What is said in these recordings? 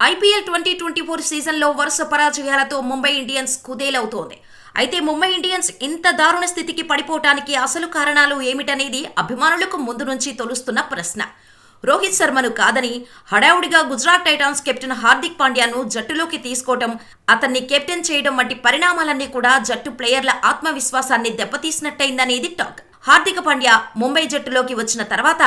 IPL 2024 సీజన్లో వరుస పరాజయాలతో Mumbai Indians కుదేలవుతోంది. అయితే ముంబై ఇండియన్స్ ఇంత దారుణ స్థితికి పడిపోవటానికి అసలు కారణాలు ఏమిటనేది అభిమానులకు ముందు నుంచి తొలుస్తున్న ప్రశ్న. రోహిత్ శర్మను కాదని హడావుడిగా గుజరాత్ టైటాన్స్ కెప్టెన్ హార్దిక్ పాండ్యాను జట్టులోకి తీసుకోవటం, అతన్ని కెప్టెన్ చేయడం వంటి పరిణామాలన్నీ కూడా జట్టు ప్లేయర్ల ఆత్మవిశ్వాసాన్ని దెబ్బతీసినట్టయిందనేది టాక్. హార్దిక్ పాండ్యా ముంబై జట్టులోకి వచ్చిన తర్వాత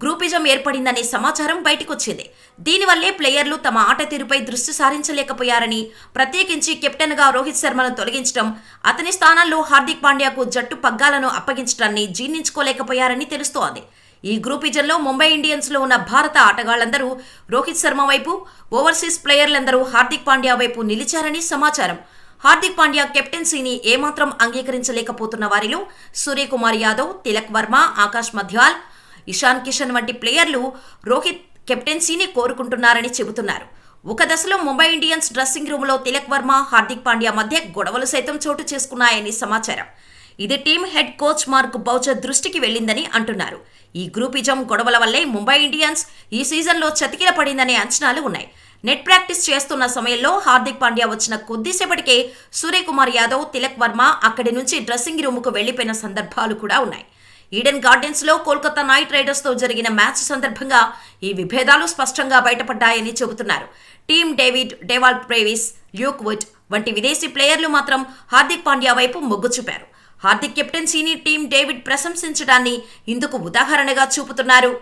గ్రూపిజం ఏర్పడిందనే సమాచారం బయటకొచ్చింది. దీనివల్లే ప్లేయర్లు తమ ఆట తీరుపై దృష్టి సారించలేకపోయారని, ప్రత్యేకించి కెప్టెన్గా రోహిత్ శర్మను తొలగించడం, అతని స్థానంలో హార్దిక్ పాండ్యాకు జట్టు పగ్గాలను అప్పగించడాన్ని జీర్ణించుకోలేకపోయారని తెలుస్తోంది. ఈ గ్రూపిజంలో ముంబై ఇండియన్స్లో ఉన్న భారత ఆటగాళ్లందరూ రోహిత్ శర్మ వైపు, ఓవర్సీస్ ప్లేయర్లందరూ హార్దిక్ పాండ్యా వైపు నిలిచారని సమాచారం. హార్దిక్ పాండ్యా కెప్టెన్సీని ఏమాత్రం అంగీకరించలేకపోతున్న వారిలో సూర్యకుమార్ యాదవ్, తిలక్ వర్మ, ఆకాశ్ మధ్యాల్, ఇషాన్ కిషన్ వంటి ప్లేయర్లు రోహిత్ కెప్టెన్సీని కోరుకుంటున్నారని చెబుతున్నారు. ఒక దశలో ముంబై ఇండియన్స్ డ్రెస్సింగ్ రూమ్లో తిలక్ వర్మ, హార్దిక్ పాండ్యా మధ్య గొడవలు సైతం చోటు చేసుకున్నాయని సమాచారం. ఇది team head coach mark Boucher దృష్టికి వెళ్లిందని అంటున్నారు. ఈ గ్రూపిజం గొడవల వల్లే ముంబై ఇండియన్స్ ఈ సీజన్లో చతికిల పడిందనే అంచనాలు ఉన్నాయి. నెట్ ప్రాక్టీస్ చేస్తున్న సమయంలో హార్దిక్ పాండ్యా వచ్చిన కొద్దిసేపటికే సూర్యకుమార్ యాదవ్, తిలక్ వర్మ అక్కడి నుంచి డ్రెస్సింగ్ రూముకు వెళ్లిపోయిన సందర్భాలు కూడా ఉన్నాయి. ఈడెన్ గార్డెన్స్ లో కోల్కతా నైట్ రైడర్స్ తో జరిగిన మ్యాచ్ సందర్భంగా ఈ విభేదాలు స్పష్టంగా బయటపడ్డాయని చెబుతున్నారు. టీమ్ డేవిడ్, డేవాల్ ప్రేవిస్, ల్యూక్ వుడ్ వంటి విదేశీ ప్లేయర్లు మాత్రం హార్దిక్ పాండ్యా వైపు మొగ్గు చూపారు. హార్దిక్ కెప్టెన్సీని టీమ్ డేవిడ్ ప్రశంసించడాన్ని ఇందుకు ఉదాహరణగా చూపుతున్నారు.